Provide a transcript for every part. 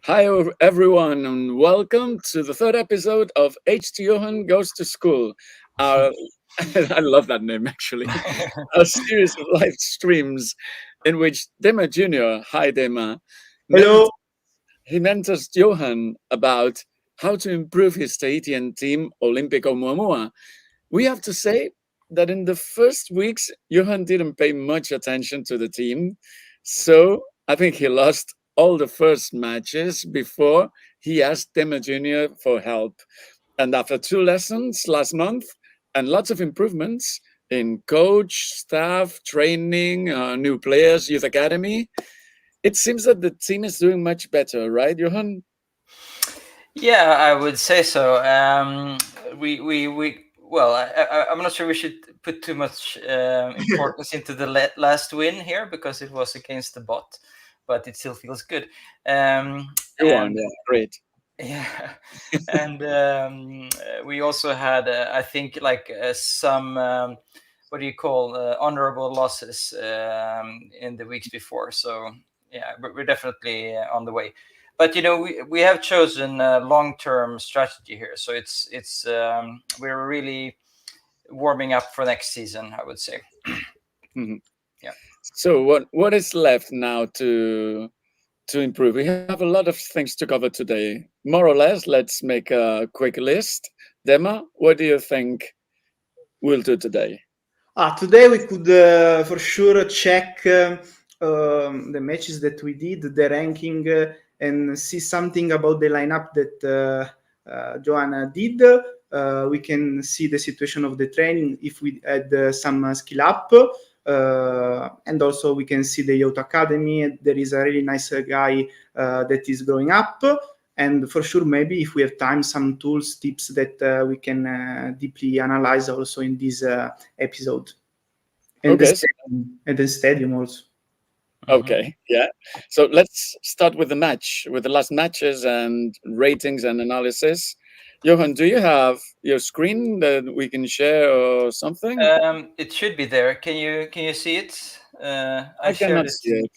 Hi, everyone, and welcome to the third episode of HT-Johan Goes to School. Our, I love that name, actually. A series of live streams in which DemaJr, hi Dema, Hello. he mentors Johan about how to improve his Tahitian team, Olympico Muamua. We have to say that in the first weeks, Johan didn't pay much attention to the team. So I think he lost all the first matches before he asked Dema Jr. for help. And after 2 lessons last month and lots of improvements in coach, staff, training, new players, youth academy, it seems that the team is doing much better, right, Johan? Yeah, I would say so. We well, I'm not sure we should put too much importance into the last win here because it was against the bot, but it still feels good. Go on, yeah, great. Yeah, and we also had, I think, like some what do you call honorable losses in the weeks before. So yeah, we're definitely on the way. But we have chosen a long-term strategy here, so it's we're really warming up for next season, I would say. Mhm. Yeah. So what is left now to improve? We have a lot of things to cover today. More or less, let's make a quick list. Dema, what do you think we'll do today? Today we could for sure check the matches that we did, the ranking, and see something about the lineup that Joanna did. We can see the situation of the training if we had some skill up. And also we can see the Youth Academy. There is a really nice guy that is growing up. And for sure, maybe if we have time, some tools, tips that we can deeply analyze also in this episode. And, Okay. the stadium also. Okay, yeah. So let's start with the match, with the last matches and ratings and analysis. Johan, do you have your screen that we can share or something? It should be there. Can you see it? I shared cannot it. see it.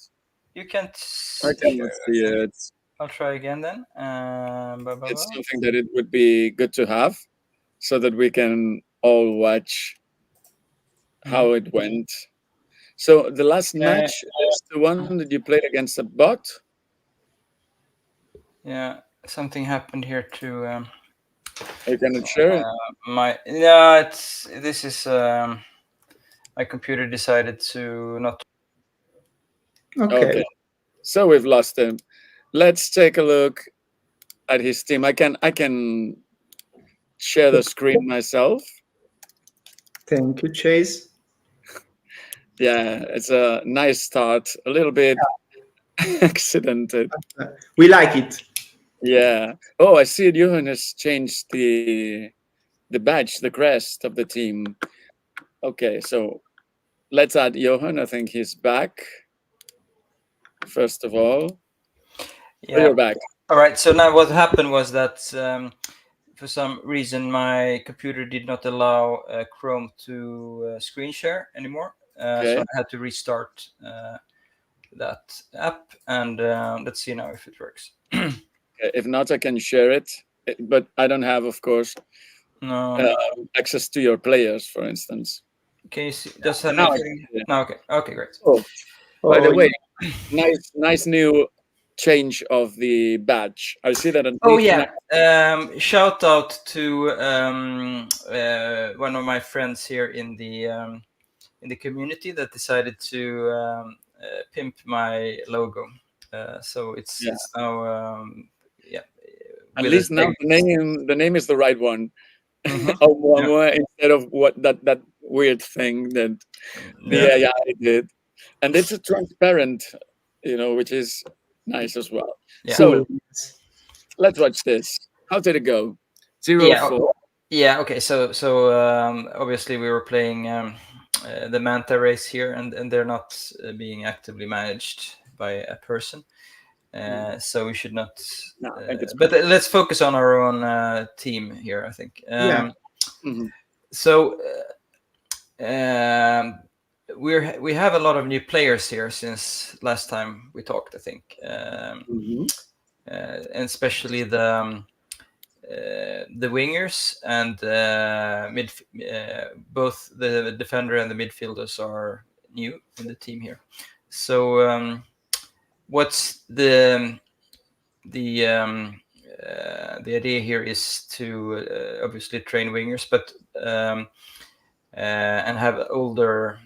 You can't I cannot share see it. it. I'll try again then. It's something that it would be good to have so that we can all watch how it went. So the last match is the one that you played against a bot? Yeah, something happened here to I cannot share it. this is my computer decided to not. Okay. So we've lost him. Let's take a look at his team. I can share the screen myself. Thank you, Chase. Yeah, it's a nice start. A little bit accidented. We like it. Yeah. Oh, I see it. Johan has changed the badge, the crest of the team. Okay, so let's add Johan. I think he's back. First of all. Yeah. Oh, you're back. All right. So now what happened was that for some reason my computer did not allow Chrome to screen share anymore. Okay. So I had to restart that app, and let's see now if it works. Okay, if not, I can share it, but I don't have, of course, access to your players, for instance. Can you see? Does that now no, okay, great. Oh, by the way, nice new change of the badge. I see that. Oh yeah, shout out to one of my friends here in the community that decided to pimp my logo. So it's now At least now the name is the right one. Mm-hmm. Instead of what that weird thing that the AI did, and it's a transparent, which is nice as well. Yeah. So let's watch this. How did it go? 0-4. Yeah. Okay. So obviously we were playing the Manta race here, and they're not being actively managed by a person. So we should not. No, I think it's but let's focus on our own team here, I think. So we have a lot of new players here since last time we talked, I think. and especially the wingers and both the defender and the midfielders are new in the team here. So what's the idea here is to obviously train wingers, but and have older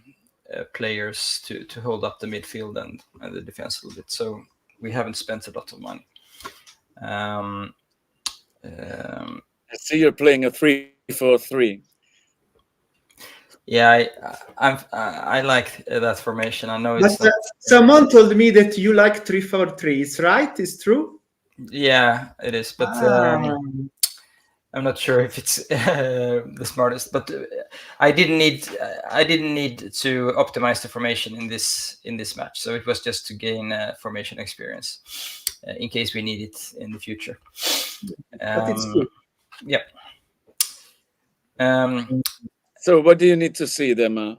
players to hold up the midfield and the defense a little bit. So we haven't spent a lot of money. I see you're playing a 3-4-3. Yeah, I like that formation. I know it's But someone told me that you like 3-4-3. It's right? It's true? Yeah, it is. But I'm not sure if it's the smartest. But I didn't need to optimize the formation in this match. So it was just to gain formation experience in case we need it in the future. But it's good. Yeah. So what do you need to see, Dema?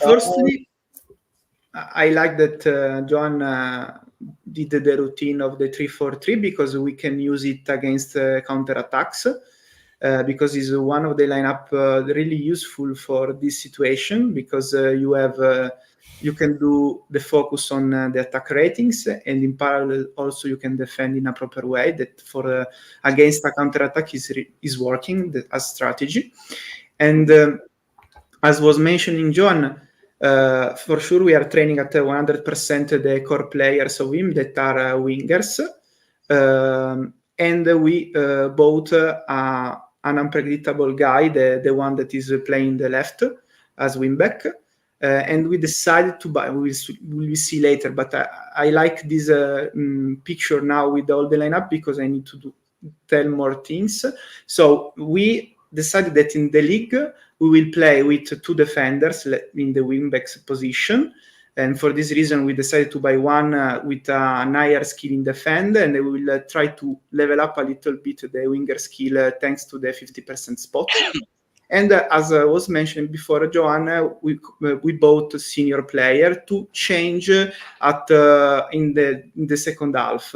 Firstly, I like that Johan did the routine of the 3-4-3 because we can use it against counter attacks. Because it's one of the lineup really useful for this situation, because you can do the focus on the attack ratings, and in parallel also you can defend in a proper way that for against a counter attack is working as strategy. And as was mentioning John, for sure we are training at 100% the core players of him that are wingers, and we bought an unpredictable guy, the one that is playing the left as wingback, and we decided to buy. We will see later, but I like this picture now with all the lineup because I need to tell more things. So we decided that in the league we will play with two defenders in the wingbacks position. And for this reason, we decided to buy one with a higher skill in defend, and we will try to level up a little bit the winger skill thanks to the 50% spot. And as was mentioned before, Johan, we bought a senior player to change at in the second half.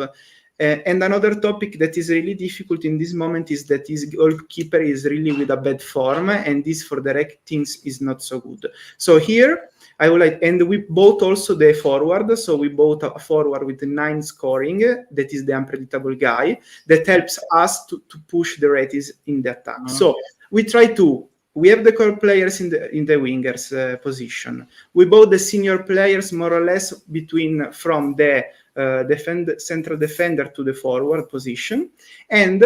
And another topic that is really difficult in this moment is that his goalkeeper is really with a bad form, and this for the ratings is not so good. So here I would like, and we bought also the forward. So we bought a forward with 9 scoring. That is the unpredictable guy that helps us to push the ratings in the attack. Mm-hmm. So we try to. We have the core players in the wingers position. We bought the senior players more or less from the central defender to the forward position. And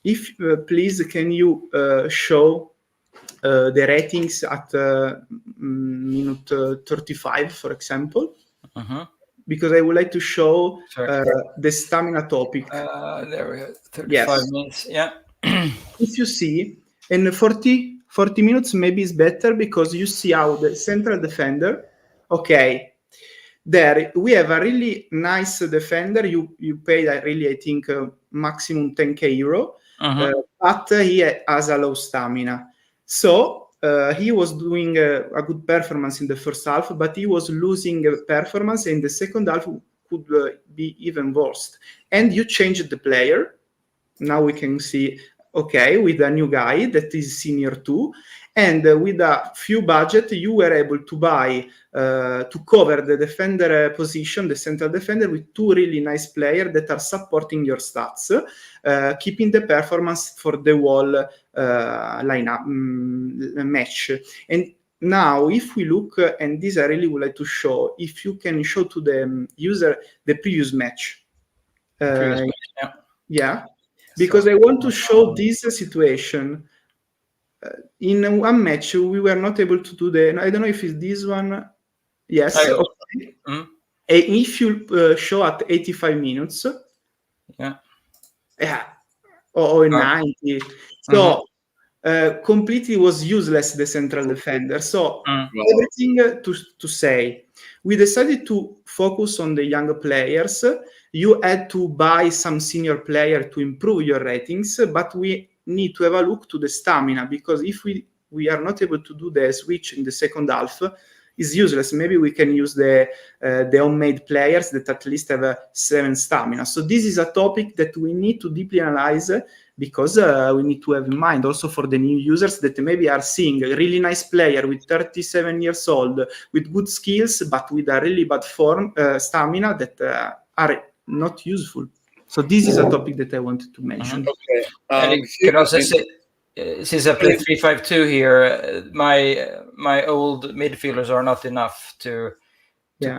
if please, can you show the ratings at minute 35, for example? Uh-huh. Because I would like to show the stamina topic. There we go. 35 minutes. Yeah. If you see, in 40 minutes maybe is better, because you see how the central defender, okay, there we have a really nice defender. You paid really, I think, maximum 10k euro, but he has a low stamina. So he was doing a good performance in the first half, but he was losing performance in the second half. Could be even worse. And you changed the player. Now we can see, okay, with a new guy that is senior 2, and with a few budget, you were able to buy to cover the defender position, the central defender, with 2 really nice players that are supporting your stats, keeping the performance for the whole lineup match. And now, if we look, and this I really would like to show, if you can show to the user the previous match. Yeah. Because I want to show this situation. In one match, we were not able to do I don't know if it's this one. Yes. Okay. Mm-hmm. And if you show at 85 minutes. Yeah. Or 90. So completely was useless, the central defender. So everything to say. We decided to focus on the younger players. You had to buy some senior player to improve your ratings, but we need to have a look to the stamina, because if we are not able to do the switch in the second half, is useless. Maybe we can use the homemade players that at least have 7 stamina. So this is a topic that we need to deeply analyze, because we need to have in mind also for the new users that maybe are seeing a really nice player with 37 years old with good skills, but with a really bad form stamina that are not useful. So this is a topic that I wanted to mention. Okay. And you can also say, since I play 3-5-2 here, my old midfielders are not enough to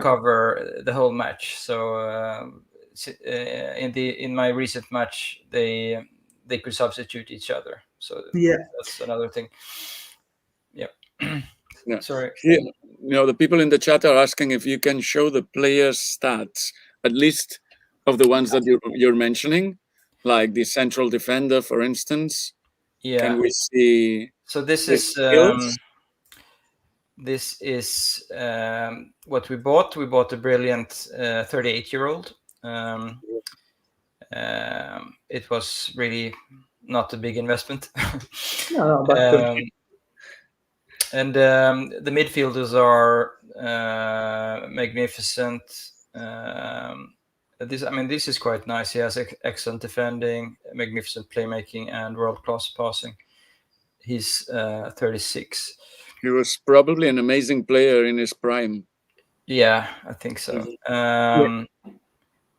cover the whole match. So in my recent match, they could substitute each other. So that's another thing. Yeah. Yeah. Sorry. Here, the people in the chat are asking if you can show the players' stats, at least of the ones that you're mentioning, like the central defender, for instance. Yeah. Can we see? So this is what we bought. We bought a brilliant 38-year-old. It was really not a big investment. No, but and the midfielders are magnificent. This is quite nice. He has excellent defending, magnificent playmaking, and world-class passing. He's 36. He was probably an amazing player in his prime. Yeah, I think so.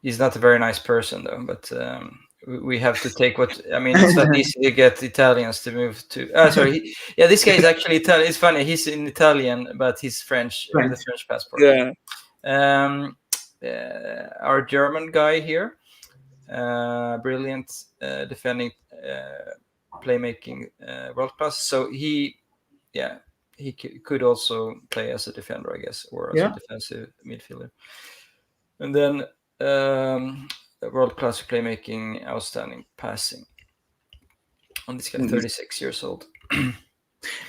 He's not a very nice person, though, but we have to take what... it's not easy to get Italians to move to... this guy is actually Italian. It's funny, he's in Italian, but he's French, with a French passport. Yeah. Our German guy here, brilliant defending, playmaking, world class. So he could also play as a defender, I guess, or as a defensive midfielder. And then world class playmaking, outstanding passing. On this guy, 36 years old.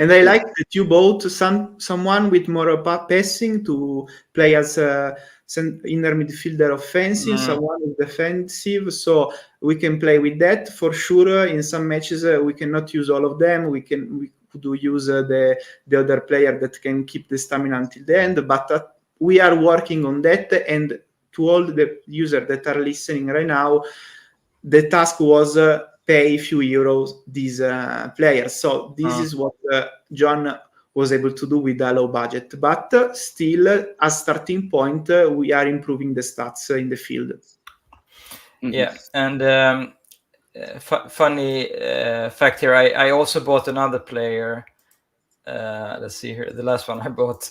And I like that you bought someone with more passing to play as inner midfielder offensive, someone is defensive, so we can play with that for sure. In some matches we cannot use all of them. We could use the other player that can keep the stamina until the end, but we are working on that. And to all the users that are listening right now, the task was pay a few euros these players. So this is what John was able to do with a low budget, but still as starting point we are improving the stats in the field. Yeah, and funny fact here, I also bought another player. Let's see here, the last one I bought,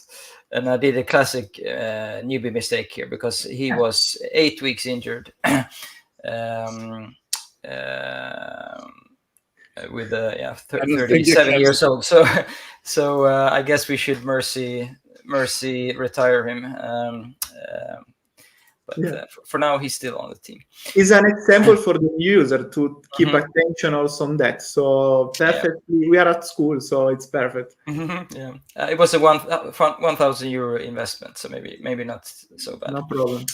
and I did a classic newbie mistake here, because he was 8 weeks injured. With 37 years old, so I guess we should mercy retire him. But for now, he's still on the team. It's an example for the user to keep attention also on that. So perfectly, we are at school, so it's perfect. Yeah, it was a 1,000 euro investment, so maybe not so bad. No problem.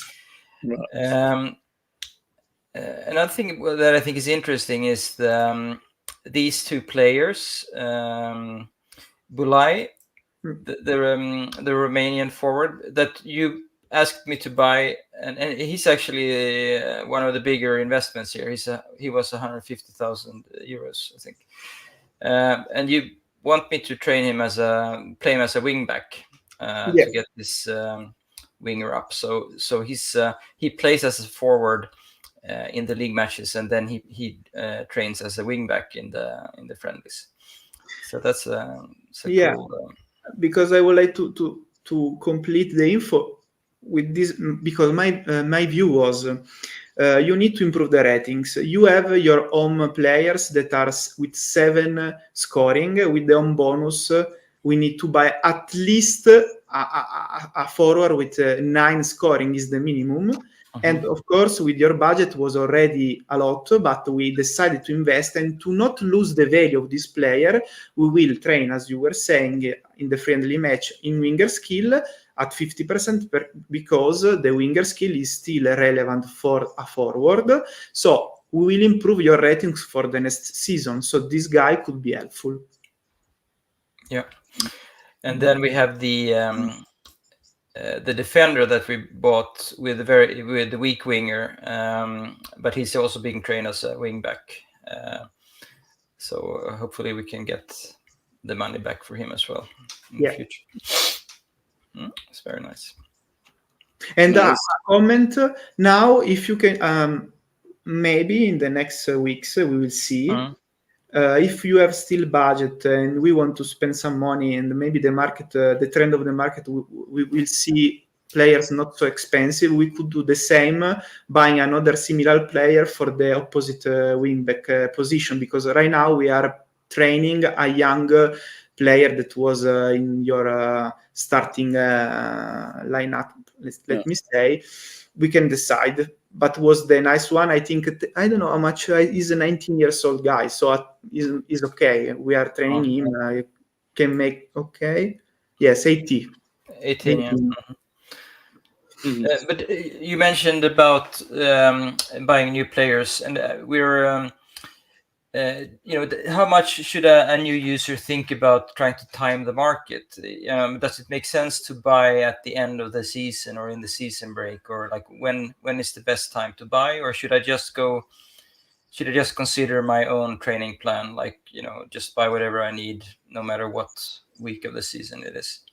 Another thing that I think is interesting is these two players, Bulai, the Romanian forward that you asked me to buy, and he's actually one of the bigger investments here. He was 150,000 euros, I think, and you want me to play him as a wing back to get this winger up. So he plays as a forward in the league matches, and then he trains as a wing back in the friendlies. So that's cool. Because I would like to complete the info with this, because my view was you need to improve the ratings. You have your home players that are with 7 scoring. With the home bonus, we need to buy at least a forward with 9 scoring is the minimum. And of course, with your budget was already a lot, but we decided to invest, and to not lose the value of this player, we will train, as you were saying, in the friendly match in winger skill at 50% because the winger skill is still relevant for a forward. So we will improve your ratings for the next season. So this guy could be helpful. Yeah. And then we have the the defender that we bought with the weak winger, but he's also being trained as a wing back. So hopefully we can get the money back for him as well in the future. It's very nice. And a comment now, if you can, maybe in the next weeks we will see. If you have still budget and we want to spend some money, and maybe the market, the trend of the market, we will see players not so expensive. We could do the same, buying another similar player for the opposite wingback position, because right now we are training a young player that was in your starting lineup. Let me say, we can decide. But was the nice one. I think, I don't know how much, he's a 19 years old guy, so he's okay. We are training him. Can make okay. Yes, 18. 18. Yeah. But you mentioned about buying new players, and we're how much should a new user think about trying to time the market? Does it make sense to buy at the end of the season or in the season break, or like when is the best time to buy? Or should I just consider my own training plan, like just buy whatever I need no matter what week of the season it is?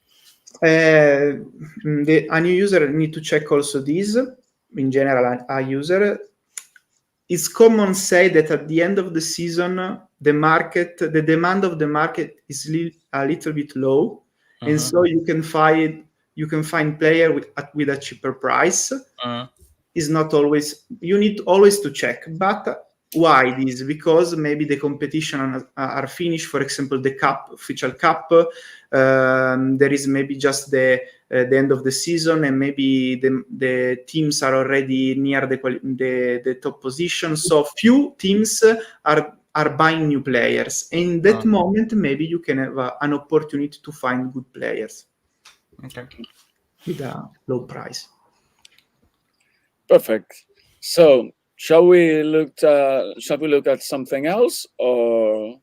A new user need to check also this. In general, a user, it's common say that at the end of the season, the demand of the market is a little bit low, and so you can find player with a cheaper price. Is not always, you need always to check. But why this? Because maybe the competition are finished. For example, the official cup. There is maybe just the end of the season, and maybe the teams are already near the top position. So few teams are buying new players. In that moment, maybe you can have an opportunity to find good players. Okay. With a low price. Perfect. So shall we look at something else, or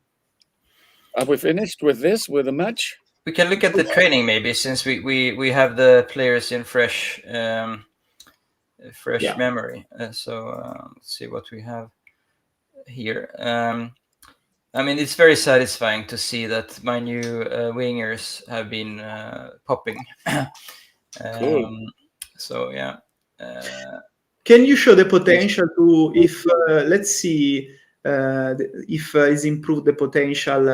are we finished with the match? We can look at the training maybe, since we have the players in fresh memory. So let's see what we have here. I mean, it's very satisfying to see that my new wingers have been popping. Cool. So yeah. Can you show the potential to, if let's see if is improved the potential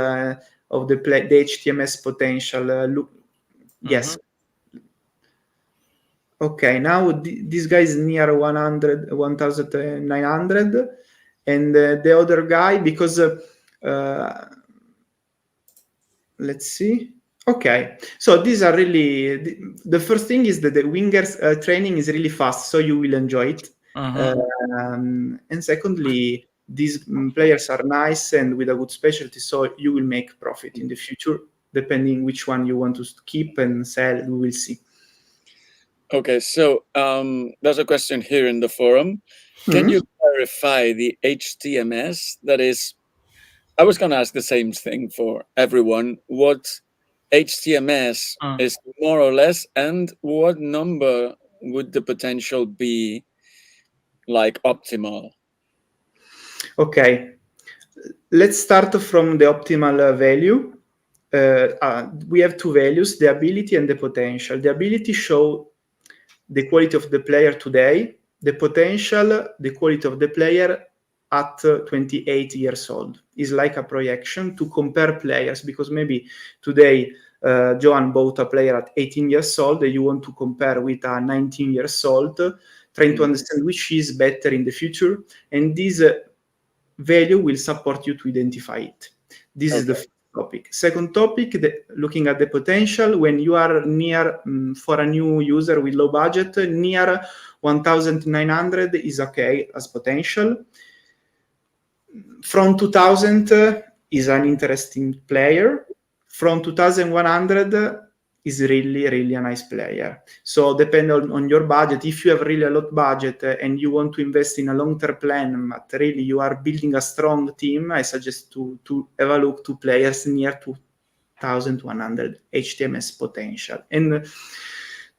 of the HTMS potential? Look, yes. Okay, now this guy is near 1,900, and the other guy, because let's see. Okay, so these are really the first thing is that the wingers training is really fast, so you will enjoy it. And secondly, these players are nice and with a good specialty, so you will make profit in the future, depending which one you want to keep and sell. We will see. Okay, so there's a question here in the forum. Can you clarify the HTMS? That is, I was going to ask the same thing for everyone. What HTMS is more or less, and what number would the potential be like optimal? Okay, let's start from the optimal value. We have two values, the ability and the potential. The ability show the quality of the player today, the potential, the quality of the player at 28 years old. Is like a projection to compare players, because maybe today Johan bought a player at 18 years old and you want to compare with a 19 years old, trying to understand which is better in the future, and this value will support you to identify it. This is the first topic. Second topic, looking at the potential. When you are near, for a new user with low budget, near 1,900 is okay as potential. From 2,000 is an interesting player. From 2,100 is really, really a nice player. So depending on your budget, if you have really a lot budget and you want to invest in a long-term plan, but really you are building a strong team, I suggest to have a look to players near 2,100 HTMS potential. And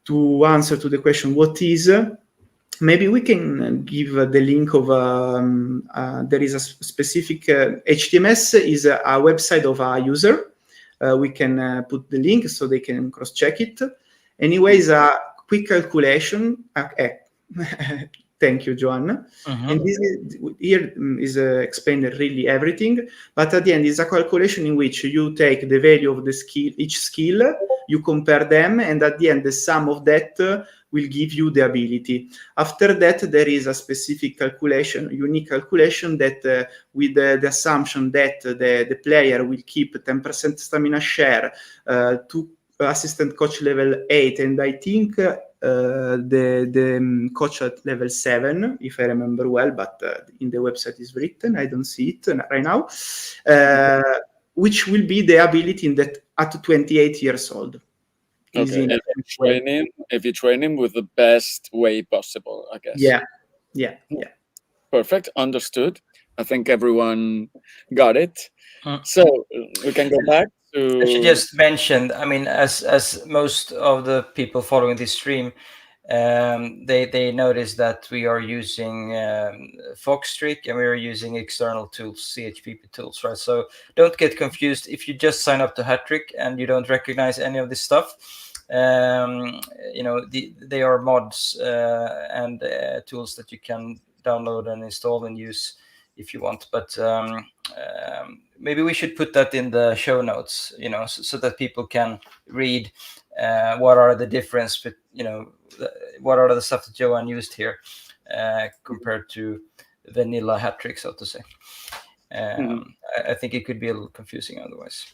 to answer to the question, what is? Maybe we can give the link of there is a specific HTMS is a website of a user. We can put the link so they can cross-check it. Anyways, a quick calculation. Thank you, Johan. And this here is explained really everything, but at the end is a calculation in which you take the value of the skill, each skill, you compare them, and at the end the sum of that will give you the ability. After that, there is a specific calculation, unique calculation that with the assumption that the player will keep 10% stamina share, to assistant coach level 8, and I think the coach at level 7, if I remember well, but in the website is written, I don't see it right now, which will be the ability in that at 28 years old. Okay, if you train him with the best way possible, I guess. Yeah. Perfect, understood. I think everyone got it. So we can go back to... I should just mention, I mean, as most of the people following this stream, they notice that we are using Foxstreak and we are using external tools, CHPP tools, right? So don't get confused if you just sign up to Hattrick and you don't recognize any of this stuff. You know, they are mods and tools that you can download and install and use if you want, but maybe we should put that in the show notes, you know, so that people can read what are the difference, but you know, what are the stuff that Johan used here compared to vanilla Hattrick, so to say. I think it could be a little confusing otherwise.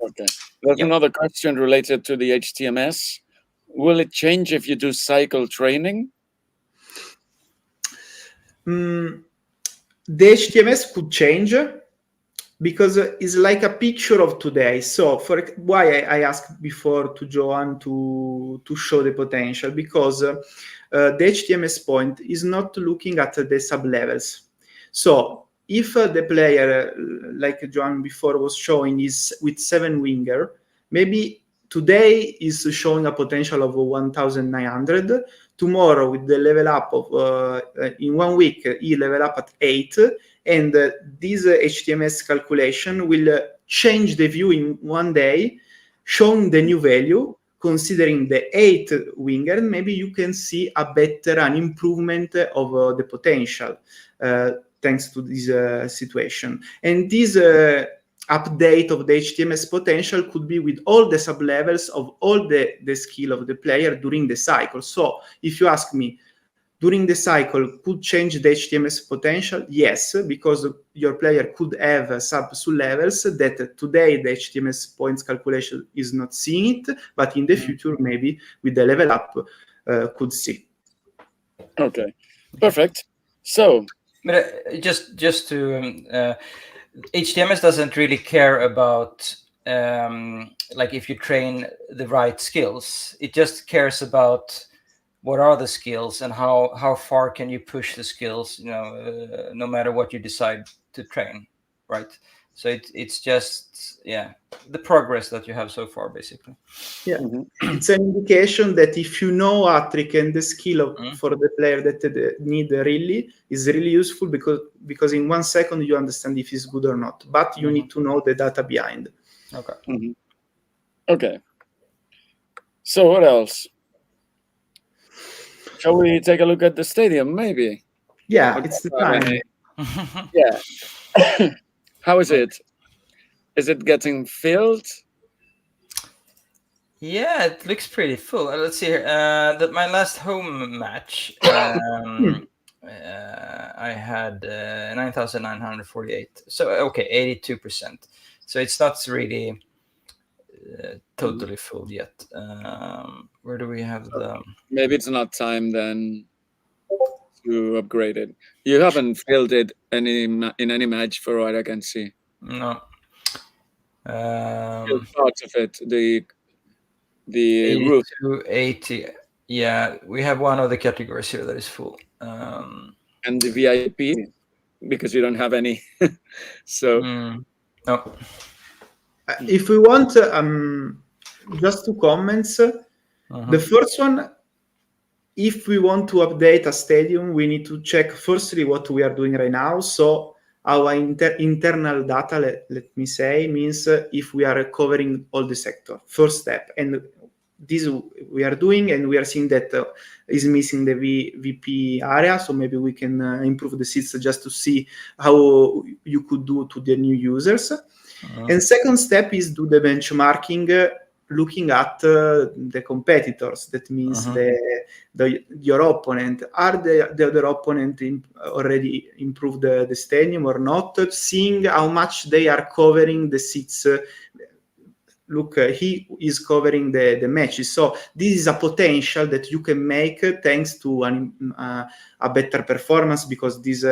Okay, there's another question related to the HTMS. Will it change if you do cycle training? The HTMS could change because it's like a picture of today. So for why I asked before to Johan to show the potential, because the HTMS point is not looking at the sub-levels. So if the player, like Johan before was showing, is with 7 winger, maybe today is showing a potential of 1,900. Tomorrow, with the level up of in 1 week, he level up at 8, and this HTMS calculation will change the view in 1 day, showing the new value, considering the 8 winger. Maybe you can see an improvement of the potential thanks to this situation. And this update of the HTMS potential could be with all the sub-levels of all the skill of the player during the cycle. So if you ask me, during the cycle, could change the HTMS potential? Yes, because your player could have sub-levels that today the HTMS points calculation is not seeing it, but in the future, maybe with the level up, could see. Okay, perfect. So, but just to HTMS doesn't really care about like if you train the right skills. It just cares about what are the skills and how far can you push the skills, you know, no matter what you decide to train, right? So it's just the progress that you have so far, basically. Yeah, it's an indication that if you know a trick and the skill for the player that need really is really useful, because in 1 second you understand if it's good or not, but you need to know the data behind. Okay. Okay. So what else? Shall we take a look at the stadium, maybe? Yeah, it's the time. Yeah. How is it? Is it getting filled? Yeah, it looks pretty full. Let's see here. My last home match, I had 9,948. So okay, 82%. So it's not really totally full yet. Where do we have the? Maybe it's not time then to upgrade it. You haven't filled it in any match, for what I can see. No. Parts of it, the 82, roof. 80. Yeah, we have one of the categories here that is full. And the VIP, because you don't have any. So no. If we want, just 2 comments. The first one, if we want to update a stadium, we need to check firstly what we are doing right now. So our internal data, let me say, means if we are covering all the sector, first step. And this we are doing, and we are seeing that is missing the VP area. So maybe we can improve the seats just to see how you could do to the new users. And second step is do the benchmarking, looking at the competitors. That means your opponent. Are the other opponent already improved the stadium or not? Seeing how much they are covering the seats. Look, he is covering the matches. So this is a potential that you can make thanks to a better performance, because this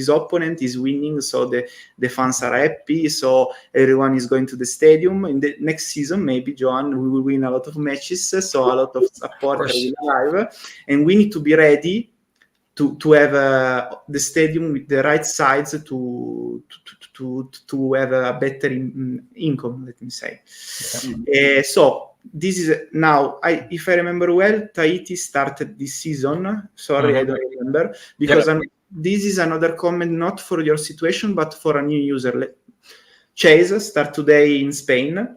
opponent is winning, so the fans are happy, so everyone is going to the stadium. In the next season, maybe, Johan, we will win a lot of matches, so a lot of supporters will arrive, and we need to be ready to have the stadium with the right size to have a better income, let me say. So this is now, if I remember well, Tahiti started this season. Sorry, I don't remember, because this is another comment, not for your situation, but for a new user. Chase start today in Spain,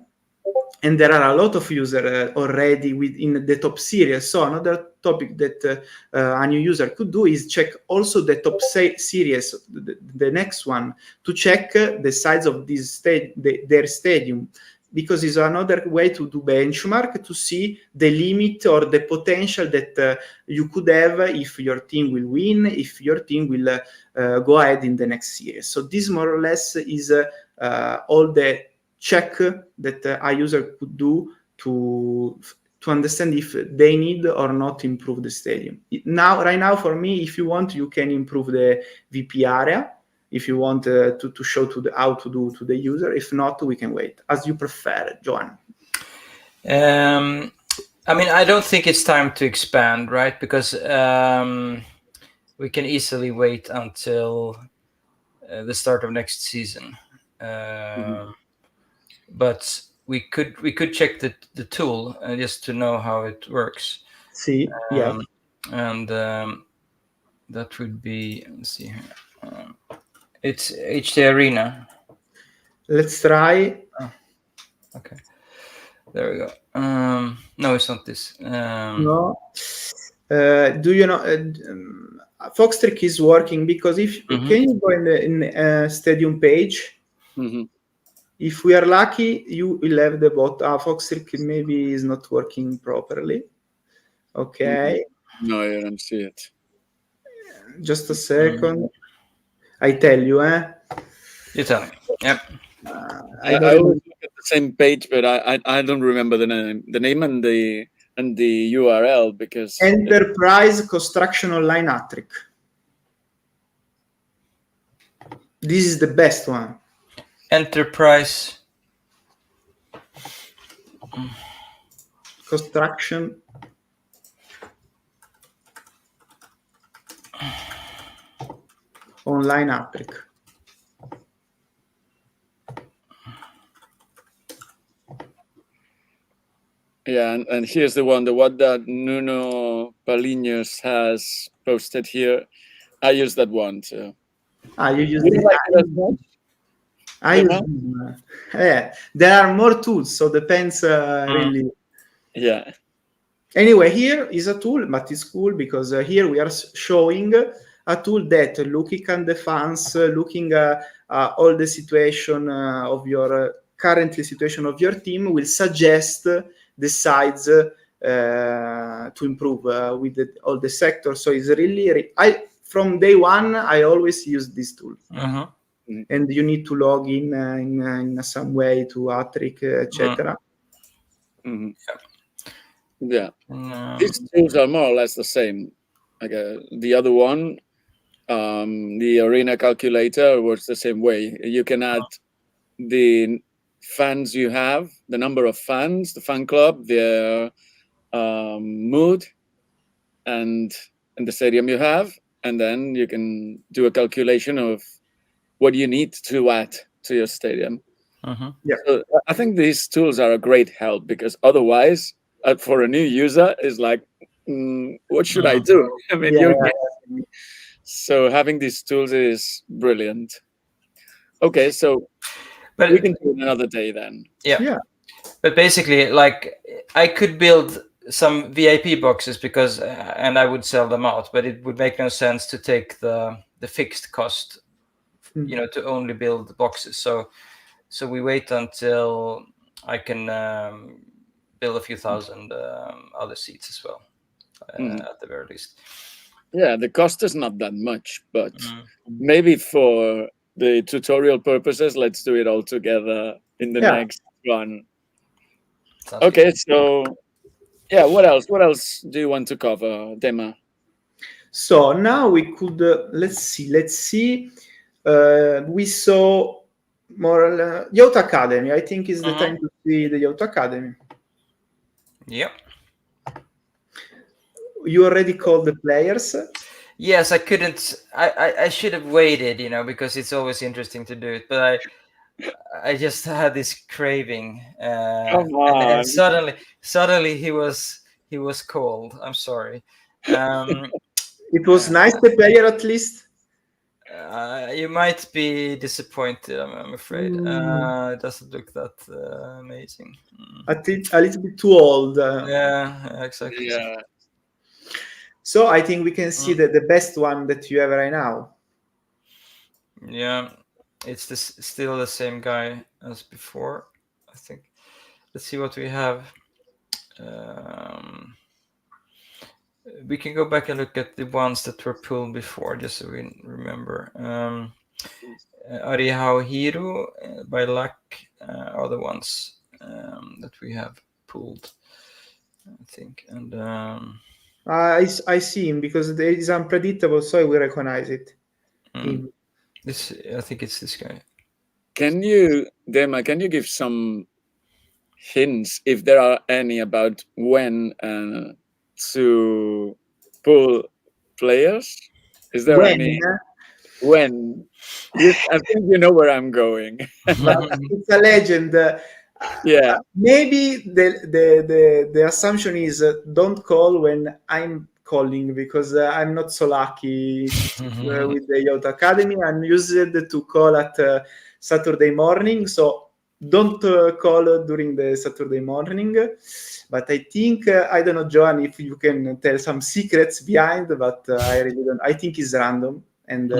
and there are a lot of users already within the top series. So another topic that a new user could do is check also the top series, the next one, to check the size of this their stadium, because it's another way to do benchmark, to see the limit or the potential that you could have if your team will win, if your team will go ahead in the next series. So this more or less is all the check that a user could do to understand if they need or not improve the stadium. Right now, for me, if you want, you can improve the VP area. If you want to show how to do to the user. If not, we can wait, as you prefer, Johan. I mean, I don't think it's time to expand, right? Because we can easily wait until the start of next season. But we could check the tool just to know how it works. See, and that would be, let's see here. It's HT Arena. Let's try. Oh, okay, there we go. No, it's not this. No. Do you know? Foxtrick is working, because if can you go in the stadium page? If we are lucky, you will have the bot. Foxtrick maybe is not working properly. Okay. No, I don't see it. Just a second. I tell you, You tell me. Yep. I always look at the same page, but I don't remember the name and the URL, because Enterprise Construction Online Attrick. This is the best one. Enterprise Construction Online Attrick. Yeah, and here's the one that Nuno Palinos has posted here. I use that one too. You use You like it as much? Yeah, there are more tools, so depends really. Yeah. Anyway, here is a tool, but it's cool because here we are showing a tool that looking at the fans, looking at all the situation of your currently situation of your team, will suggest the sides to improve with all the sectors. So it's really, from day one, I always use this tool. And you need to log in some way to Attrick, etc. Yeah. These tools are more or less the same. Like the other one, the Arena Calculator, works the same way. You can add the fans you have, the number of fans, the fan club, their mood, and the stadium you have, and then you can do a calculation of what you need to add to your stadium. Yeah. So I think these tools are a great help, because otherwise for a new user is like, what should I do? I mean, Yeah. you're guessing. So having these tools is brilliant. Okay, so But we can do it another day then. Yeah. But basically, like, I could build some VIP boxes because, and I would sell them out. But it would make no sense to take the fixed cost, you know, to only build boxes. So we wait until I can build a few thousand other seats as well, at the very least. Yeah, the cost is not that much, but maybe for the tutorial purposes, let's do it all together in the next one. Sounds Okay, good. so yeah, what else? What else do you want to cover, Dema? So now we could let's see. We saw more Yacht Academy. I think is the time to see the Yacht Academy. Yep. You already called the players. Yes, I couldn't. I should have waited, you know, because it's always interesting to do it. But I just had this craving, Come on. and suddenly he was called. I'm sorry. It was nice the player at least. You might be disappointed. I'm afraid. It doesn't look that amazing. A little bit too old. Yeah, exactly. Yeah. So I think we can see the best one that you have right now. Yeah, it's still the same guy as before, I think. Let's see what we have. We can go back and look at the ones that were pulled before, just so we remember. Arihao Hiro by luck are the ones that we have pulled, I think. And I see him because it is unpredictable, so we recognize it. This, I think it's this guy. Can you, Dema, can you give some hints, if there are any, about when to pull players? Is there any? When? Yes, I think you know where I'm going. It's a legend. Yeah. Maybe the assumption is don't call when I'm calling, because I'm not so lucky with the Yacht Academy. I'm used to call at Saturday morning, so don't call during the Saturday morning. But I think I don't know, Johan, if you can tell some secrets behind, but I really don't. I think it's random, and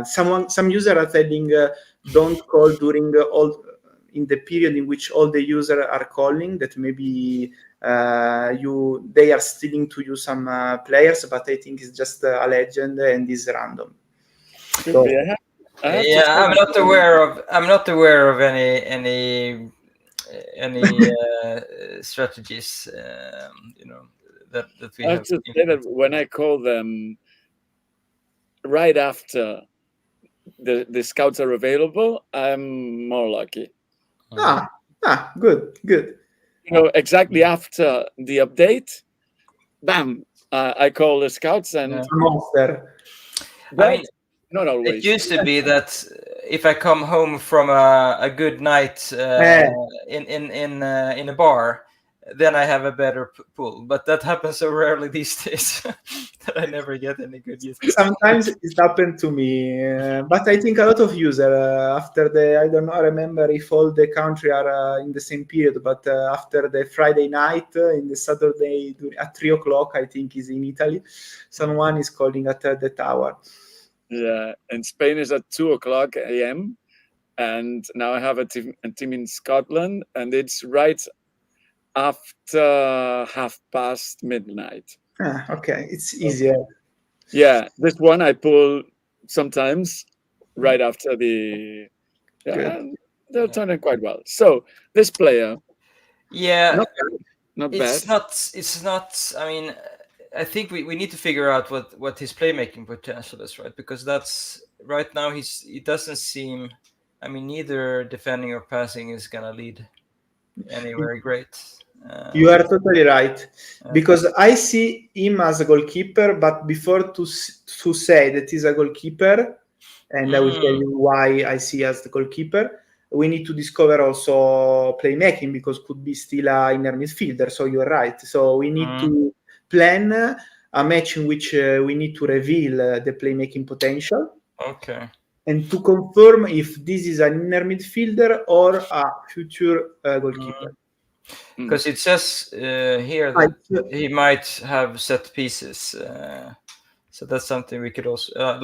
some users are telling don't call during in the period in which all the users are calling, that maybe they are stealing to you some players, but I think it's just a legend and is random. So, I'm not aware of any strategies, you know, that we I have to say that when I call them right after the scouts are available, I'm more lucky. Good. You know, exactly after the update, bam, I call the scouts and monster. I mean, not always. It used to be that if I come home from a good night in a bar, then I have a better pull. But that happens so rarely these days that I never get any good use. Sometimes it happened to me, but I think a lot of users after I don't know, I remember if all the country are in the same period, but after the Friday night, in the Saturday at 3:00, I think is in Italy, someone is calling at the tower. Yeah, and Spain is at 2:00 a.m. and now I have a team in Scotland, and it's right after midnight. Okay, it's easier. Yeah, this one I pull sometimes right after the. Yeah, they're turning quite well. So this player, not bad. It's not. I mean, I think we need to figure out what his playmaking potential is, right? Because that's right now he doesn't seem. I mean, neither defending or passing is gonna lead anywhere great. You are totally right, because I see him as a goalkeeper, but before to say that he's a goalkeeper, and I will tell you why I see as the goalkeeper, we need to discover also playmaking, because could be still a inner midfielder. So you're right. So we need to plan a match in which we need to reveal the playmaking potential. Okay. And to confirm if this is an inner midfielder or a future goalkeeper. Because it says here that he might have set pieces. So that's something we could also I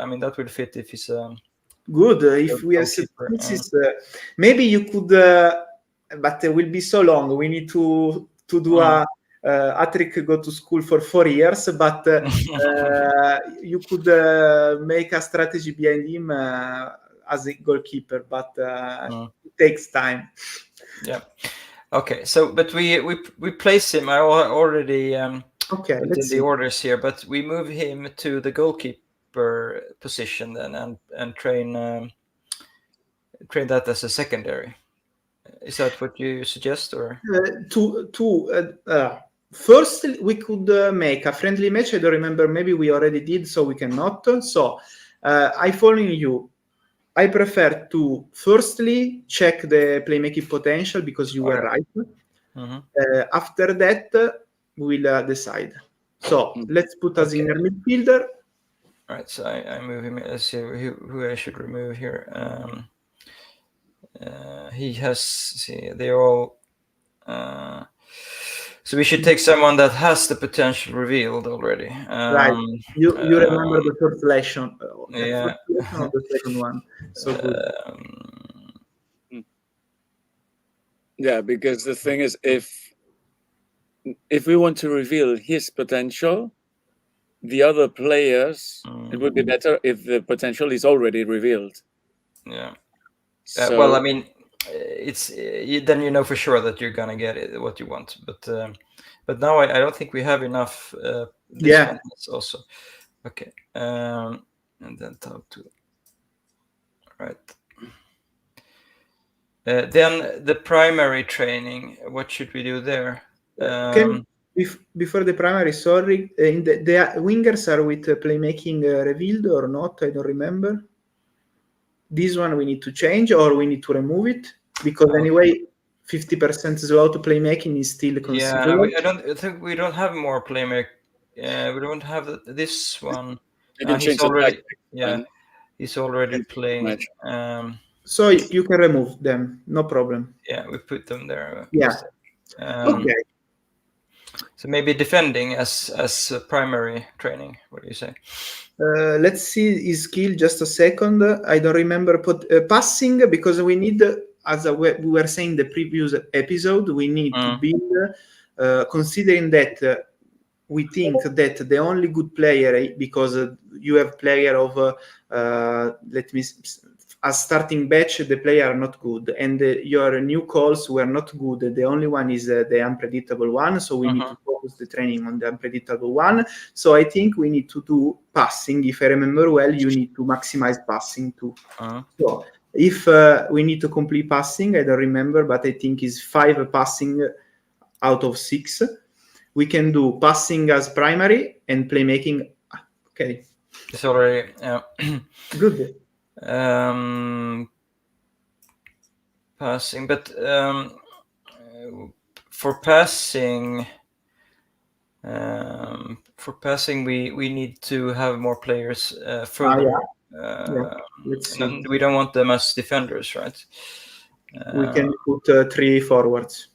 mean, that would fit if he's good. If we have set pieces, maybe you could, but it will be so long. We need to do a Patrick go to school for 4 years, but you could make a strategy behind him as a goalkeeper, but it takes time. Yeah. Okay. So, but we place him. I already okay. put in the orders here, but we move him to the goalkeeper position then, and train that as a secondary. Is that what you suggest, or first we could make a friendly match? I don't remember. Maybe we already did, so we cannot. So I follow you. I prefer to firstly check the playmaking potential, because you were right. After that, we'll decide. So let's put us in a midfielder. All right. So I move him. Let's see who I should remove here. He has. See, they're all. So we should take someone that has the potential revealed already. Right. You remember the first lesson? Yeah. The first lesson or the second one? So good. Yeah, because the thing is, if we want to reveal his potential, the other players, it would be better if the potential is already revealed. Yeah. So, well, I mean, it's then you know for sure that you're gonna get it, what you want. But now I don't think we have enough. This one is also okay. And then talk to. Right. Then the primary training. What should we do there? Before the primary, sorry, in the wingers are with playmaking revealed or not? I don't remember. This one we need to change, or we need to remove it, because anyway 50% slot playmaking is still considered. Yeah, I don't think we don't have more playmaking. We don't have this one. He's already he's already playing. So you can remove them, no problem. Yeah, we put them there. Yeah. Okay. So maybe defending as primary training. What do you say? Let's see his skill. Just a second. I don't remember passing, because we need, as we were saying the previous episode, we need to build, considering that we think that the only good player, because you have player of as starting batch, the player are not good, and your new calls were not good. The only one is the unpredictable one, so we need to focus the training on the unpredictable one. So I think we need to do passing. If I remember well, you need to maximize passing too. So if we need to complete passing, I don't remember, but I think it's 5 passing out of 6. We can do passing as primary and playmaking. Okay, it's already good. Passing, but for passing we need to have more players further. And we don't want them as defenders, right? We can put 3 forwards.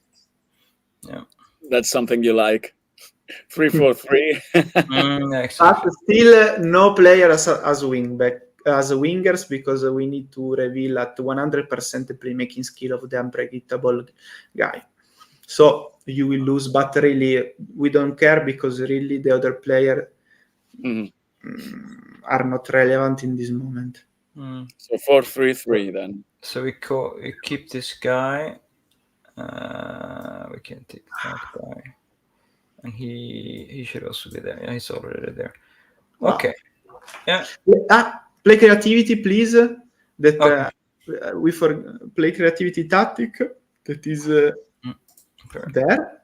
Yeah, that's something you like. 3-4-3. Exactly. But still no player as wingback. As wingers, because we need to reveal at 100% the playmaking skill of the unpredictable guy. So you will lose, but really we don't care, because really the other player are not relevant in this moment. So 4-3-3 then. So we keep this guy. We can take that guy, and he should also be there. Yeah, he's already there. Okay. Yeah. Play creativity, please. That we play creativity tactic. That is there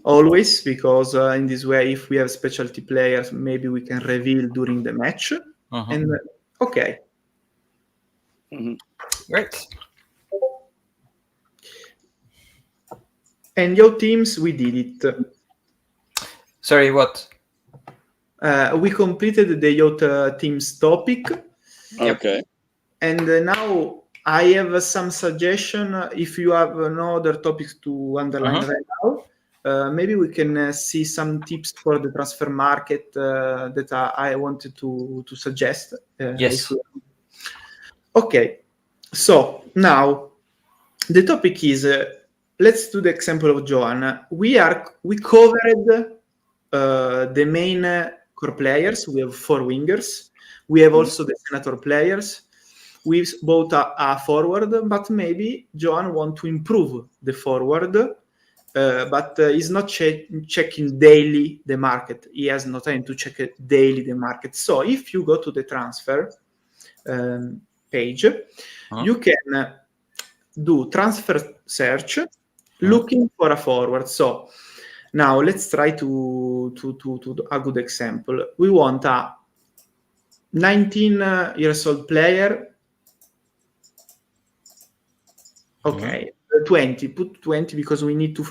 always, because in this way, if we have specialty players, maybe we can reveal during the match. And okay. Great. And your teams, we did it. Sorry, what? We completed the yacht teams topic. Okay. And now I have some suggestion. If you have no other topics to underline right now, maybe we can see some tips for the transfer market that I wanted to suggest. Yes. Okay. So now the topic is, let's do the example of Johan. We covered the main core players. We have 4 wingers. We have also the senator players. We've bought a forward, but maybe Johan want to improve the forward, but he's not checking daily the market. He has no time to check daily the market. So if you go to the transfer page, you can do transfer search, looking for a forward. So now let's try to a good example. We want a 19 years old player. Okay, 20. Put 20 because we need to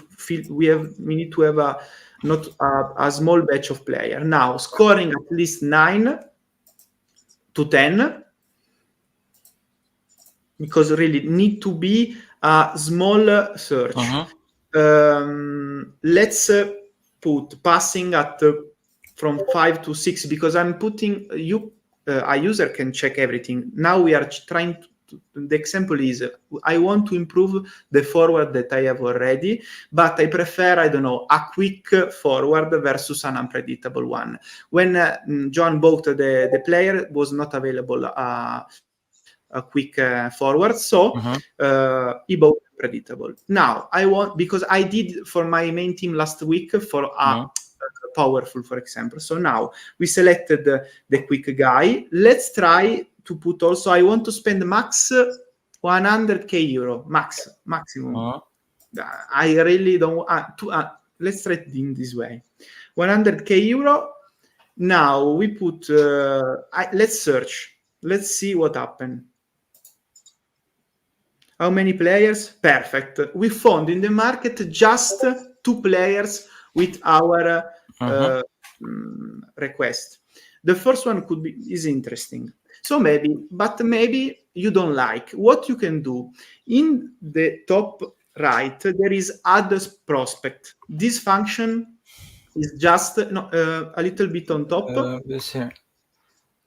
need to have a small batch of player. Now scoring at least 9 to 10, because really need to be a small search. Let's put passing at from 5 to 6, because I'm putting a user can check everything. Now we are trying to, the example is I want to improve the forward that I have already, but I prefer, I don't know, a quick forward versus an unpredictable one. When John bought the player, was not available a quick forward, so he bought predictable. Now I want, because I did for my main team last week for a powerful, for example. So now we selected the quick guy. Let's try to put also, I want to spend max 100k euro, maximum. I really don't want let's try it in this way, 100k euro. Now we put let's search, let's see what happened. How many players? Perfect. We found in the market just 2 players with our request. The first one is interesting. So maybe you don't like. What you can do, in the top right, there is add prospect. This function is just a little bit on top. This here.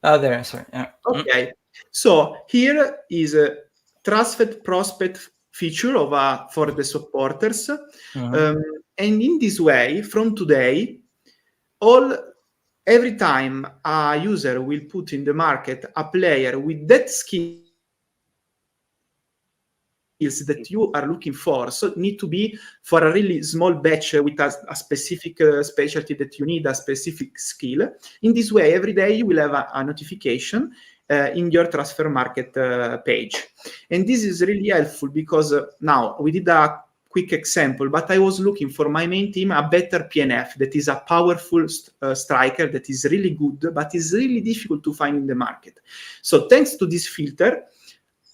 Oh, there. Sorry. Yeah. Okay. So here is a trusted prospect feature of for the supporters, and in this way, from today, every time a user will put in the market a player with that skills that you are looking for, so need to be for a really small batch with a specific specialty that you need, a specific skill. In this way, every day you will have a notification in your transfer market page. And this is really helpful because now we did a quick example, but I was looking for my main team a better PNF that is a powerful striker that is really good, but is really difficult to find in the market. So thanks to this filter,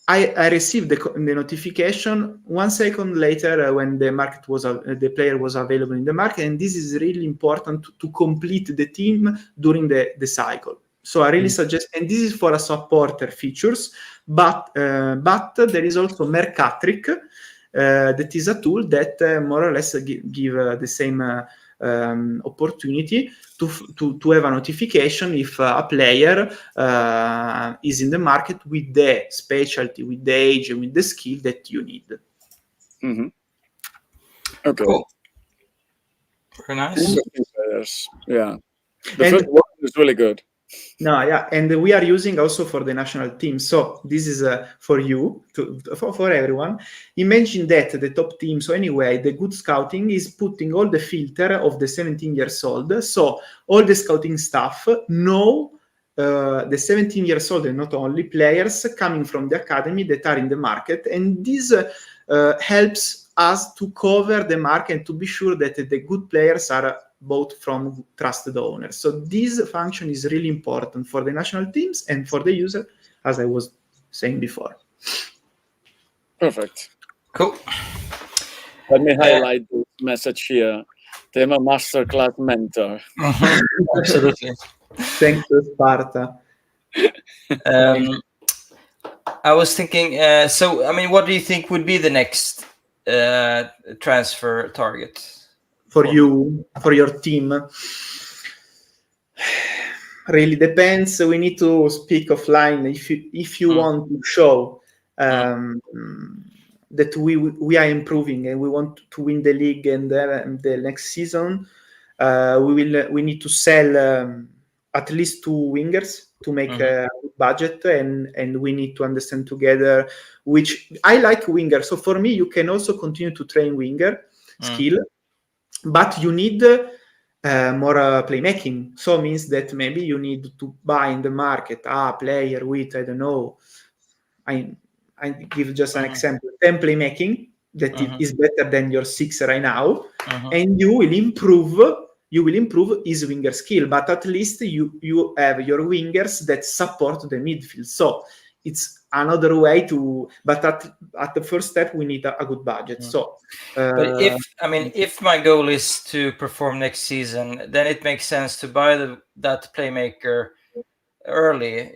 I received the notification 1 second later when the player was available in the market, and this is really important to complete the team during the cycle. So I really suggest, and this is for a supporter features, but there is also Mercatric, that is a tool that more or less give the same opportunity to have a notification if a player is in the market with the specialty, with the age, and with the skill that you need. Okay. Cool. Very nice. Yeah. The first one is really good. No, yeah, and we are using also for the national team. So this is for you, for everyone. Imagine that the top team. So anyway, the good scouting is putting all the filter of the 17 years old. So all the scouting staff know the 17 years old and not only players coming from the academy that are in the market, and this helps us to cover the market and to be sure that the good players are bought from trusted owners. So this function is really important for the national teams and for the user, as I was saying before. Perfect. Cool. Let me highlight this message here. Dema Masterclass Mentor. Absolutely. Thanks to Sparta. I was thinking, so, I mean, what do you think would be the next transfer target? For you, for your team? Really depends. We need to speak offline. If you want to show that we are improving and we want to win the league and the next season, we need to sell at least 2 wingers to make a budget, and we need to understand together which I like winger. So for me, you can also continue to train winger skill, but you need more playmaking. So it means that maybe you need to buy in the market a player with, I don't know, I give just an example, 10 playmaking that is better than your 6 right now, and you will improve his winger skill, but at least you have your wingers that support the midfield. So it's another way to, but at the first step we need a good budget. So but if my goal is to perform next season, then it makes sense to buy that playmaker early,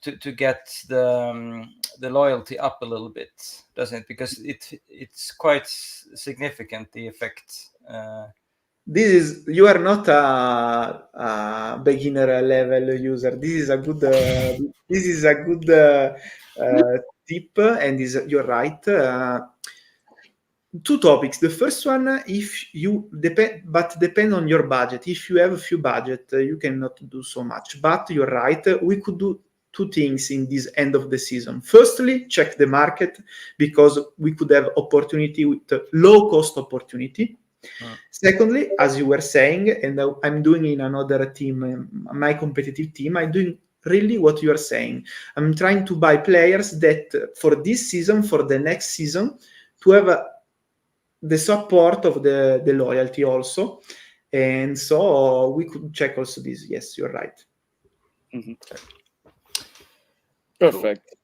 to get the loyalty up a little bit, doesn't it? Because it's quite significant, the effect. You are not a beginner level user. This is a good tip, and you're right. 2 topics. The first one, if you depend on your budget. If you have a few budget, you cannot do so much. But you're right. We could do 2 things in this end of the season. Firstly, check the market, because we could have opportunity with low cost opportunity. Secondly, as you were saying, and I'm doing in another team, my competitive team, I'm doing really what you are saying. I'm trying to buy players that for this season, for the next season, to have the support of the loyalty also. And so we could check also this. Yes, you're right. Perfect.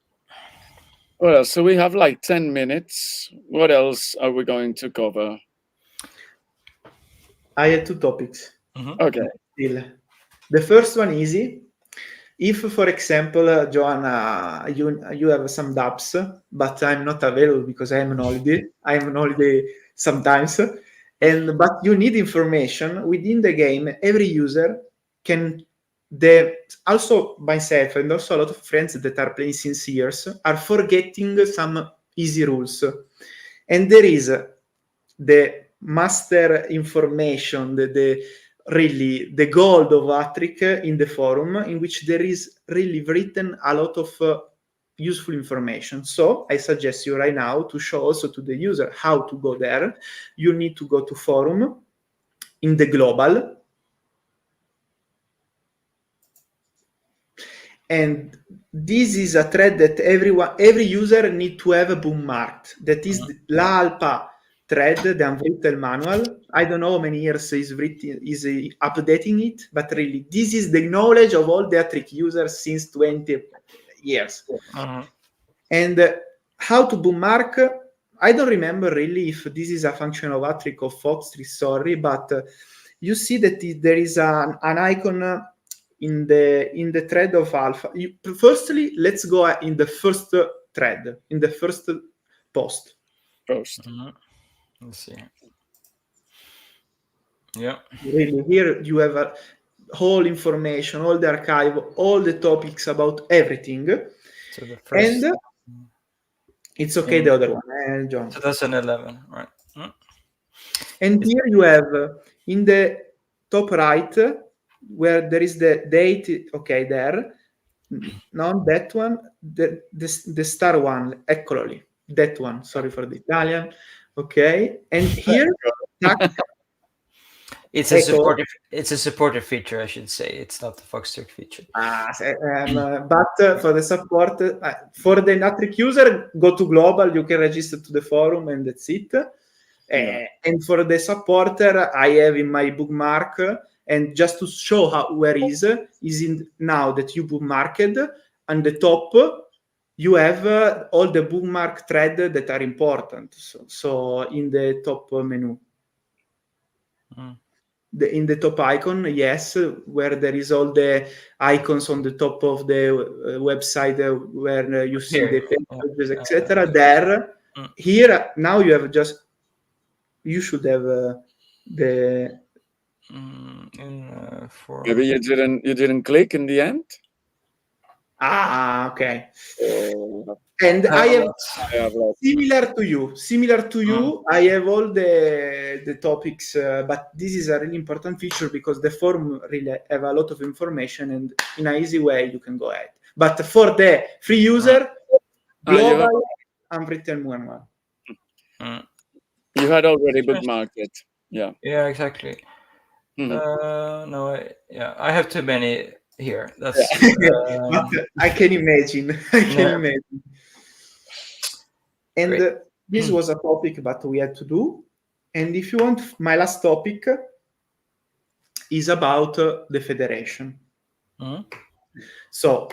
Well, so we have like 10 minutes. What else are we going to cover? I had 2 topics. Okay. Still. The first one, easy. If, for example, Joanna, you have some dubs, but I'm not available because I am on holiday. I am on holiday sometimes, but you need information within the game. Every user can. Also myself and also a lot of friends that are playing since years are forgetting some easy rules, and there is the master information, really the gold of Attrick in the forum, in which there is really written a lot of useful information. So I suggest you right now to show also to the user how to go there. You need to go to forum in the global, and this is a thread that every user need to have bookmarked. That is La Alpa thread, the Unwritten Manual. I don't know how many years is updating it, but really, this is the knowledge of all the Attrick users since 20 years. And how to bookmark, I don't remember really if this is a function of Attrick or Foxtree, sorry, but you see that there is an icon in the thread of Alpha. Firstly, let's go in the first thread, in the first post. Let's see. Yeah. Really, here you have whole information, all the archive, all the topics about everything. So the first, and it's okay, the other one, John. 2011, right? And here you have in the top right, where there is the date, okay, there. Not that one, the star one, eccolo lì. That one, sorry for the Italian. Okay, and here, it's a supportive feature, I should say. It's not the Foxtree feature. But for the support, for the Attrick user, go to global. You can register to the forum, and that's it. And for the supporter, I have in my bookmark, and just to show where is in now that you bookmarked on the top, you have all the bookmark thread that are important. So in the top menu. In the top icon, yes, where there is all the icons on the top of the website where you see Here. the pages, etc. There, here now you should have the. Maybe you didn't click in the end. Okay. And I have similar to you. I have all the topics, but this is a really important feature because the forum really have a lot of information, and in an easy way you can go ahead. But for the free user, global unwritten manual. You had already bookmarked it. Yeah. Yeah, exactly. No, I have too many here. That's I can imagine. Imagine. And this was a topic that we had to do. And if you want, my last topic is about the federation. So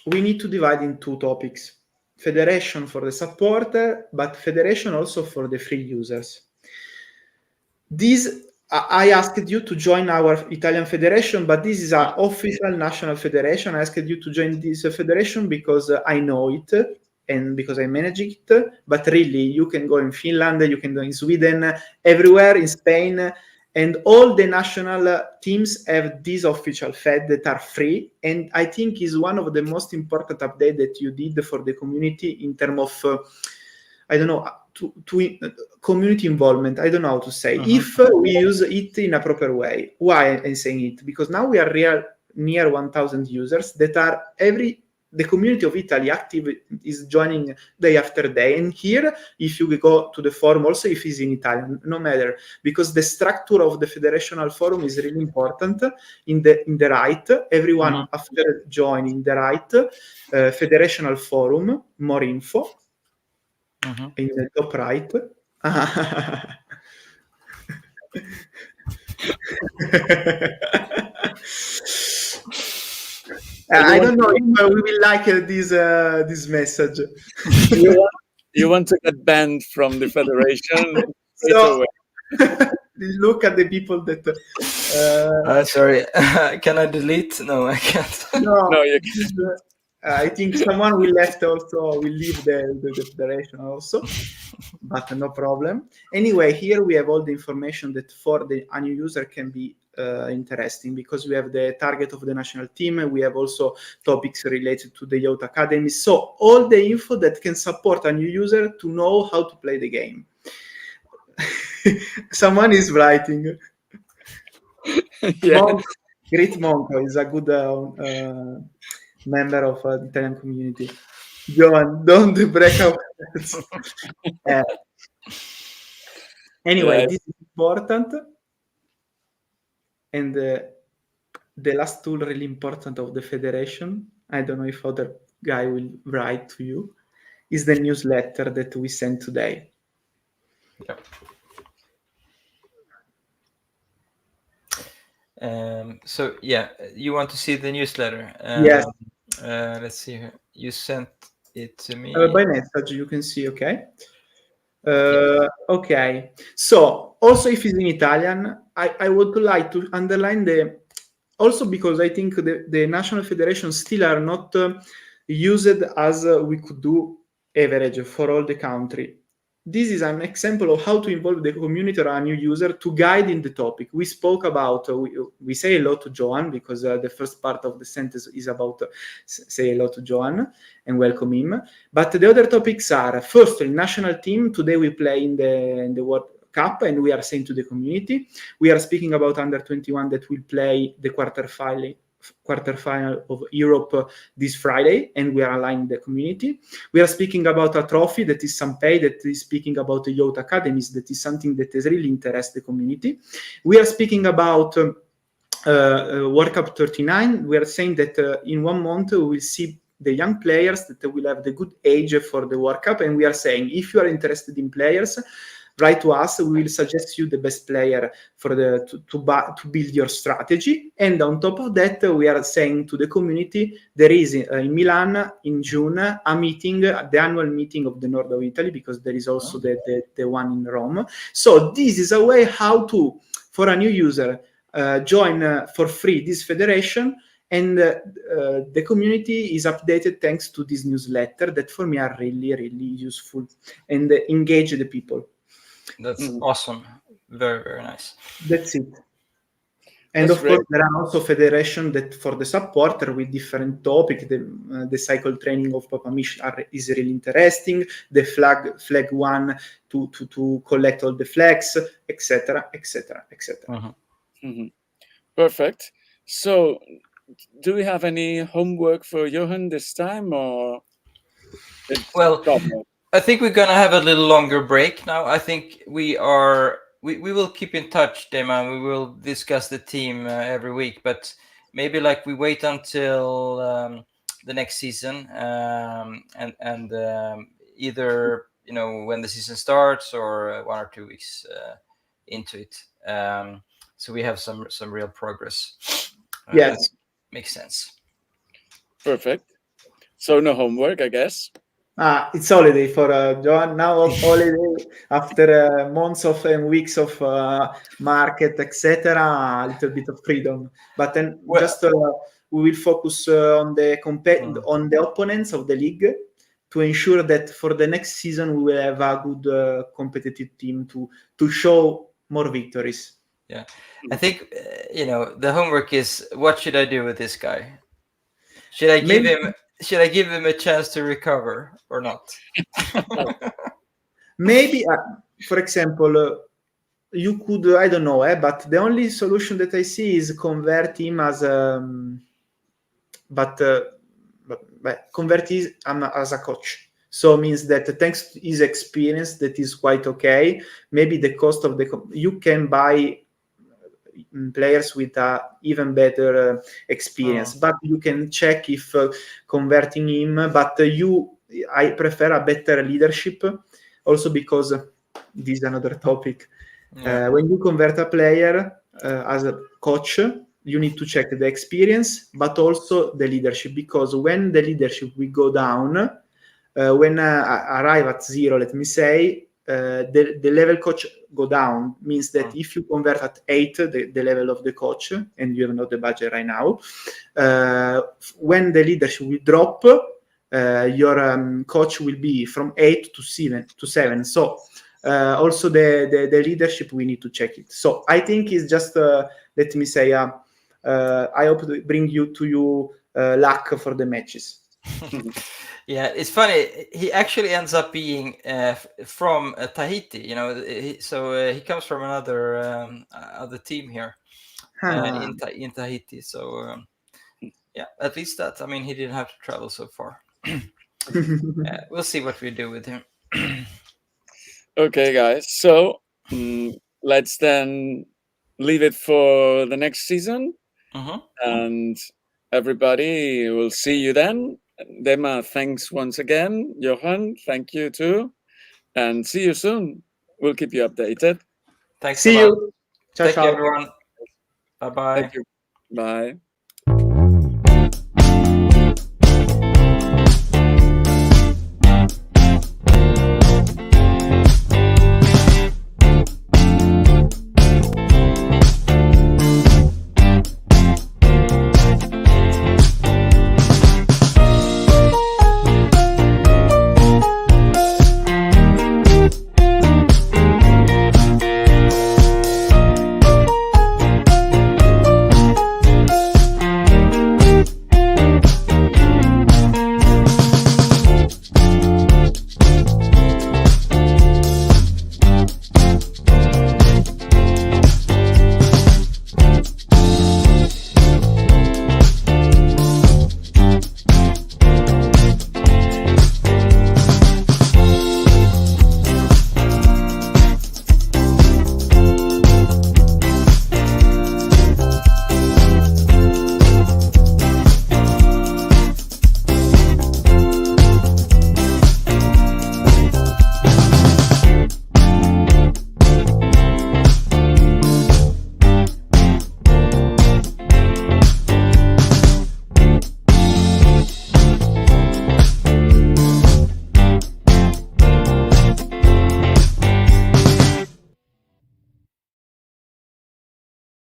we need to divide in two topics. Federation for the supporter, but federation also for the free users. I asked you to join our Italian federation, but this is an official national federation. I asked you to join this federation because I know it and because I manage it. But really, you can go in Finland, you can go in Sweden, everywhere in Spain, and all the national teams have this official fed that are free. And I think is one of the most important updates that you did for the community in terms of, I don't know, to community involvement. I don't know how to say. If we use it in a proper way. Why I'm saying it? Because now we are near 1,000 users that are the community of Italy active is joining day after day. And here, if you go to the forum, also if it's in Italian, no matter, because the structure of the federational forum is really important. In the right, everyone after joining the right, federational forum, more info. In the top right. I don't know if we will like this message. You want to get banned from the federation? So, look at the people that. Sorry, can I delete? No, I can't. No, you can't. I think someone will leave the federation also, but no problem. Anyway, here we have all the information that for a new user can be interesting, because we have the target of the national team, and we have also topics related to the youth academy. So all the info that can support a new user to know how to play the game. Someone is writing. Yeah. Great Monko is a good member of the Italian community. Johan, don't break out. Anyway, this is important. And the last tool really important of the federation, I don't know if other guy will write to you, is the newsletter that we sent today. Yep. So yeah, you want to see the newsletter? Yes. Let's see here. You sent it to me by message. You can see. Okay. Okay. So also, if it's in Italian, I would like to underline also because I think the national federations still are not used as we could do average for all the country. This is an example of how to involve the community or a new user to guide in the topic. We spoke about, we say hello to Johan, because the first part of the sentence is about say hello to Johan and welcome him. But the other topics are, firstly, national team. Today we play in the World Cup, and we are saying to the community. We are speaking about under 21 that will play the quarterfinal of Europe this Friday, and we are aligning the community. We are speaking about a trophy that is Sampei, that is speaking about the youth academies, that is something that has really interests the community. We are speaking about World Cup 39. We are saying that in 1 month we will see the young players that will have the good age for the World Cup, and we are saying, if you are interested in players, write to us. We will suggest you the best player for to build your strategy. And on top of that, we are saying to the community, there is in Milan in June a meeting, the annual meeting of the north of Italy, because there is also the one in Rome. So this is a way how to, for a new user, join for free this federation, and the community is updated thanks to this newsletter that for me are really, really useful and engage the people. That's awesome. Very, very nice. That's it. And That's of course, great. there are also federations that for the supporter with different topics. The cycle training of Papa Mish is really interesting. The flag one to collect all the flags, etc., etc., etc. Perfect. So, do we have any homework for Johan this time, or Well, I think we're gonna have a little longer break now. I think we will keep in touch, Dema. We will discuss the team every week, but maybe like we wait until the next season, and either when the season starts or 1 or 2 weeks into it, so we have some real progress. Yes, makes sense. Perfect. So no homework, I guess. It's holiday for Johan now. Holiday after months of and weeks of market, etc. A little bit of freedom, but then just we will focus on the on the opponents of the league to ensure that for the next season we will have a good competitive team to show more victories. Yeah, I think the homework is, what should I do with this guy? Should I give him a chance to recover or not? Maybe, for example, you could, I don't know, but the only solution that I see is convert him as convert him as a coach. So means that thanks to his experience, that is quite okay. Maybe the cost of you can buy players with a even better experience, but you can check if converting him. But I prefer a better leadership, also because this is another topic. When you convert a player as a coach, you need to check the experience, but also the leadership, because when the leadership will go down, when arrive at 0, let me say, the level coach go down, means that if you convert at 8, the level of the coach, and you have not the budget right now, when the leadership will drop, your coach will be from 8 to 7. So also the leadership, we need to check it. So I think it's just let me say I hope to bring you luck for the matches. Yeah, it's funny. He actually ends up being from Tahiti. So he comes from another other team here in Tahiti. So yeah, at least that. I mean, he didn't have to travel so far. We'll see what we do with him. Okay, guys. So let's then leave it for the next season, and everybody will see you then. Dema, thanks once again. Johan, thank you too, and see you soon. We'll keep you updated. Thanks See a lot. you. Ciao, Thank ciao. you, everyone. Bye-bye. Thank you. Bye.